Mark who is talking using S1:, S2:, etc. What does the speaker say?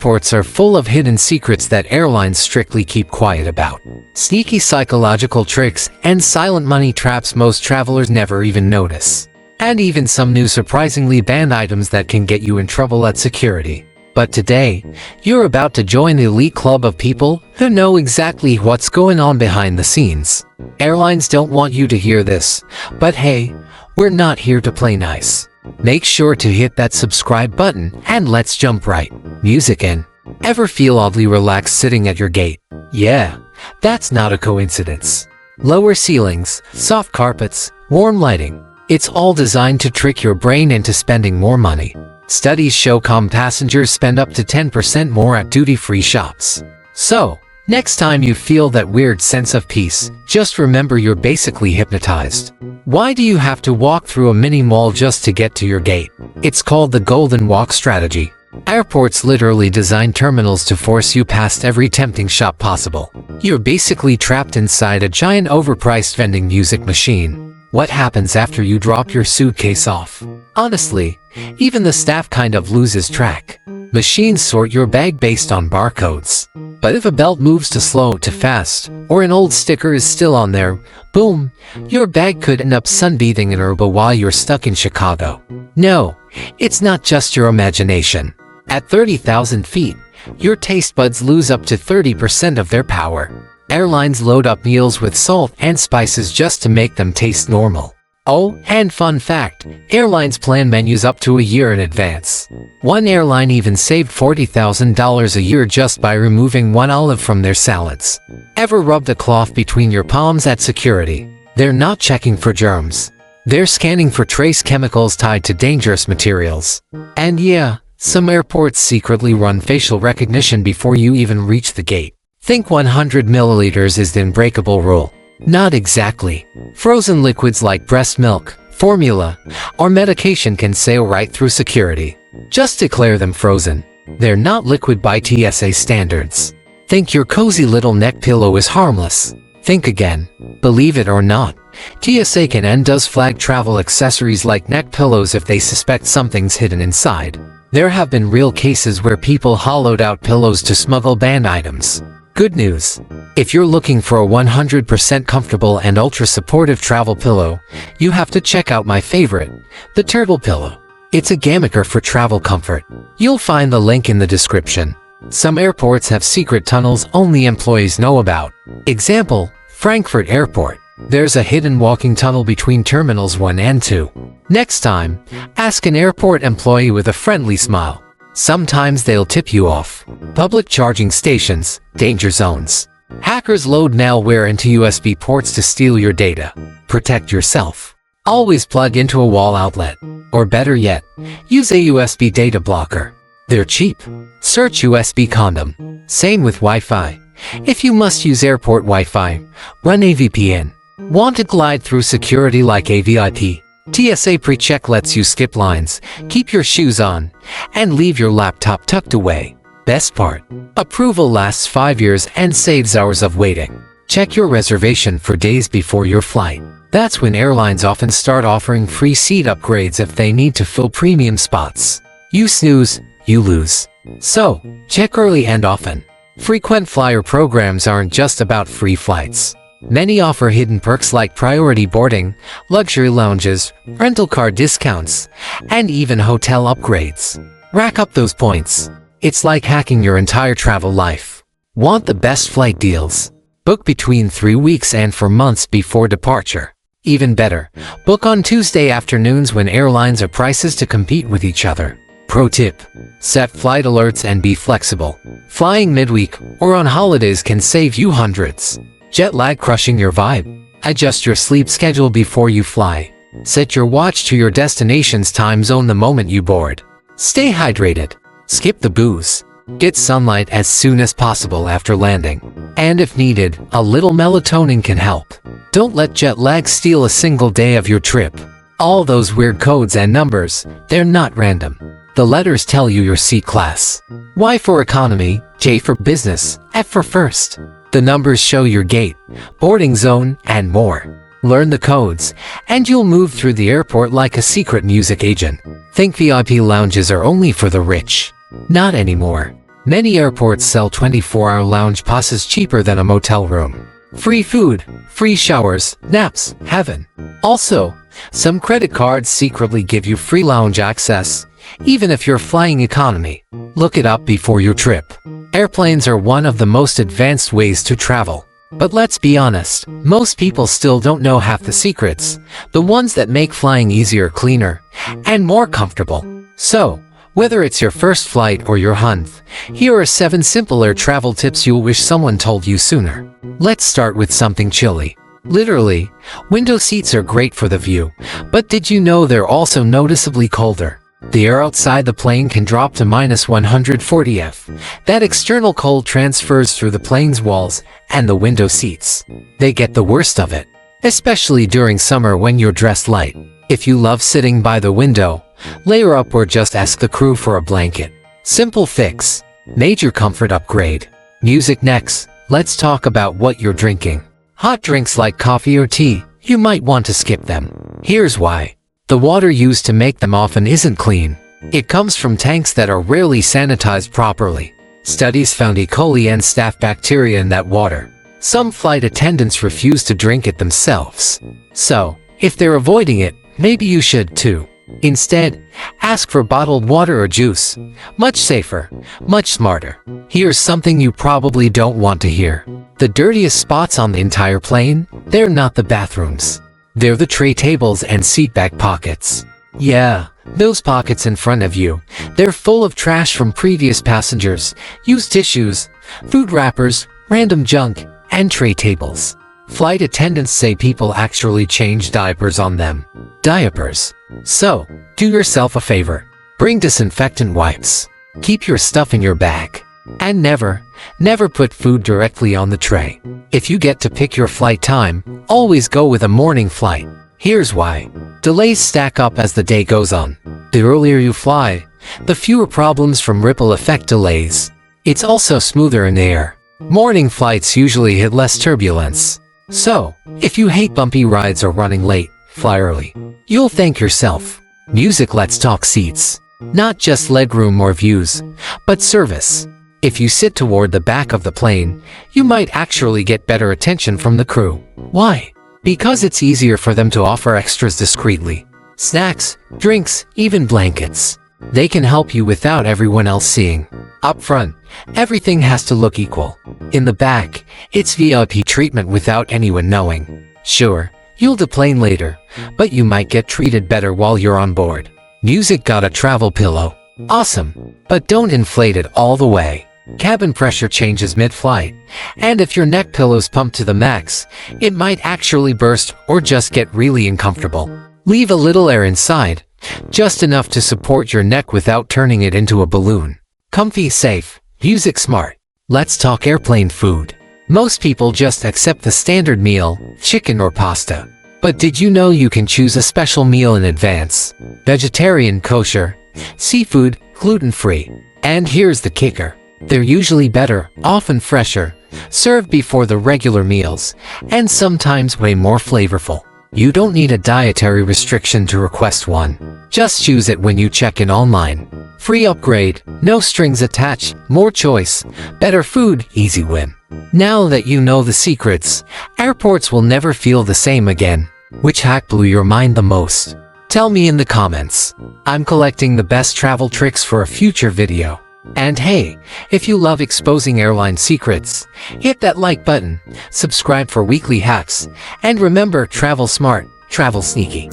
S1: Airports are full of hidden secrets that airlines strictly keep quiet about. Sneaky psychological tricks and silent money traps most travelers never even notice. And even some new surprisingly banned items that can get you in trouble at security. But today, you're about to join the elite club of people who know exactly what's going on behind the scenes. Airlines don't want you to hear this, but hey, we're not here to play nice. Make sure to hit that subscribe button and let's jump right. Music in. Ever feel oddly relaxed sitting at your gate? Yeah, that's not a coincidence. Lower ceilings, soft carpets, warm lighting. It's all designed to trick your brain into spending more money. Studies show calm passengers spend up to 10% more at duty-free shops. So, next time you feel that weird sense of peace, just remember you're basically hypnotized. Why do you have to walk through a mini mall just to get to your gate? It's called the Golden Walk strategy. Airports literally design terminals to force you past every tempting shop possible. You're basically trapped inside a giant overpriced vending music machine. What happens after you drop your suitcase off? Honestly, even the staff kind of loses track. Machines sort your bag based on barcodes. But if a belt moves too slow too fast, or an old sticker is still on there, boom, your bag could end up sunbathing in Aruba while you're stuck in Chicago. No, it's not just your imagination. At 30,000 feet, your taste buds lose up to 30% of their power. Airlines load up meals with salt and spices just to make them taste normal. Oh, and fun fact, airlines plan menus up to a year in advance. One airline even saved $40,000 a year just by removing one olive from their salads. Ever rubbed a cloth between your palms at security? They're not checking for germs. They're scanning for trace chemicals tied to dangerous materials. And yeah, some airports secretly run facial recognition before you even reach the gate. Think 100 milliliters is the unbreakable rule. Not exactly. Frozen liquids like breast milk, formula, or medication can sail right through security. Just declare them frozen. They're not liquid by TSA standards. Think your cozy little neck pillow is harmless. Think again. Believe it or not, TSA can and does flag travel accessories like neck pillows if they suspect something's hidden inside. There have been real cases where people hollowed out pillows to smuggle banned items. Good news. If you're looking for a 100% comfortable and ultra-supportive travel pillow, you have to check out my favorite, the Turtle Pillow. It's a gamaker for travel comfort. You'll find the link in the description. Some airports have secret tunnels only employees know about. Example, Frankfurt Airport. There's a hidden walking tunnel between Terminals 1 and 2. Next time, ask an airport employee with a friendly smile. Sometimes they'll tip you off. Public charging stations, danger zones. Hackers load malware into USB ports to steal your data. Protect yourself. Always plug into a wall outlet. Or better yet, use a USB data blocker. They're cheap. Search USB condom. Same with Wi-Fi. If you must use airport Wi-Fi, run a VPN. Want to glide through security like a VIP? TSA pre-check lets you skip lines, keep your shoes on, and leave your laptop tucked away. Best part, approval lasts 5 years and saves hours of waiting. Check your reservation for days before your flight. That's when airlines often start offering free seat upgrades if they need to fill premium spots. You snooze, you lose. So, check early and often. Frequent flyer programs aren't just about free flights. Many offer hidden perks like priority boarding, luxury lounges, rental car discounts, and even hotel upgrades. Rack up those points. It's like hacking your entire travel life. Want the best flight deals? Book between 3 weeks and 4 months before departure. Even better, book on Tuesday afternoons when airlines are prices to compete with each other. Pro tip: set flight alerts and be flexible. Flying midweek or on holidays can save you hundreds. Jet lag crushing your vibe? Adjust your sleep schedule before you fly. Set your watch to your destination's time zone the moment you board. Stay hydrated. Skip the booze. Get sunlight as soon as possible after landing. And if needed, a little melatonin can help. Don't let jet lag steal a single day of your trip. All those weird codes and numbers, they're not random. The letters tell you your seat class. Y for economy, J for business, F for first. The numbers show your gate, boarding zone, and more. Learn the codes, and you'll move through the airport like a secret music agent. Think VIP lounges are only for the rich? Not anymore. Many airports sell 24-hour lounge passes cheaper than a motel room. Free food, free showers, naps, heaven. Also, some credit cards secretly give you free lounge access, even if you're flying economy. Look it up before your trip. Airplanes are one of the most advanced ways to travel. But let's be honest, most people still don't know half the secrets, the ones that make flying easier, cleaner, and more comfortable. So, whether it's your first flight or your 100th, here are 7 simple air travel tips you'll wish someone told you sooner. Let's start with something chilly. Literally, window seats are great for the view, but did you know they're also noticeably colder? The air outside the plane can drop to -140 F. That external cold transfers through the plane's walls and the window seats. They get the worst of it, especially during summer when you're dressed light. If you love sitting by the window, layer up or just ask the crew for a blanket. Simple fix. Major comfort upgrade. Music next. Let's talk about what you're drinking. Hot drinks like coffee or tea, you might want to skip them. Here's why. The water used to make them often isn't clean. It comes from tanks that are rarely sanitized properly. Studies found E. coli and staph bacteria in that water. Some flight attendants refuse to drink it themselves. So, if they're avoiding it, maybe you should too. Instead, ask for bottled water or juice. Much safer, much smarter. Here's something you probably don't want to hear. The dirtiest spots on the entire plane? They're not the bathrooms. They're the tray tables and seat back pockets. Yeah, those pockets in front of you. They're full of trash from previous passengers, used tissues, food wrappers, random junk, and tray tables. Flight attendants say people actually change diapers on them. Diapers. So, do yourself a favor. Bring disinfectant wipes. Keep your stuff in your bag. And never put food directly on the tray. If you get to pick your flight time, always go with a morning flight. Here's why. Delays stack up as the day goes on. The earlier you fly, the fewer problems from ripple effect delays. It's also smoother in the air. Morning flights usually hit less turbulence. So, if you hate bumpy rides or running late, fly early. You'll thank yourself. Music. Let's talk seats. Not just legroom or views, but service. If you sit toward the back of the plane, you might actually get better attention from the crew. Why? Because it's easier for them to offer extras discreetly. Snacks, drinks, even blankets. They can help you without everyone else seeing. Up front, everything has to look equal. In the back, it's VIP treatment without anyone knowing. Sure, you'll deplane later, but you might get treated better while you're on board. Music. Got a travel pillow? Awesome, but don't inflate it all the way. Cabin pressure changes mid-flight, and if your neck pillow's pumped to the max, it might actually burst or just get really uncomfortable. Leave a little air inside, just enough to support your neck without turning it into a balloon. Comfy, safe, music smart. Let's talk airplane food. Most people just accept the standard meal, chicken or pasta. But did you know you can choose a special meal in advance? Vegetarian, kosher, seafood, gluten-free. And here's the kicker. They're usually better, often fresher, served before the regular meals, and sometimes way more flavorful. You don't need a dietary restriction to request one. Just choose it when you check in online. Free upgrade, no strings attached, more choice, better food, easy win. Now that you know the secrets, airports will never feel the same again. Which hack blew your mind the most? Tell me in the comments. I'm collecting the best travel tricks for a future video. And hey, if you love exposing airline secrets, hit that like button, subscribe for weekly hacks, and remember, travel smart, travel sneaky.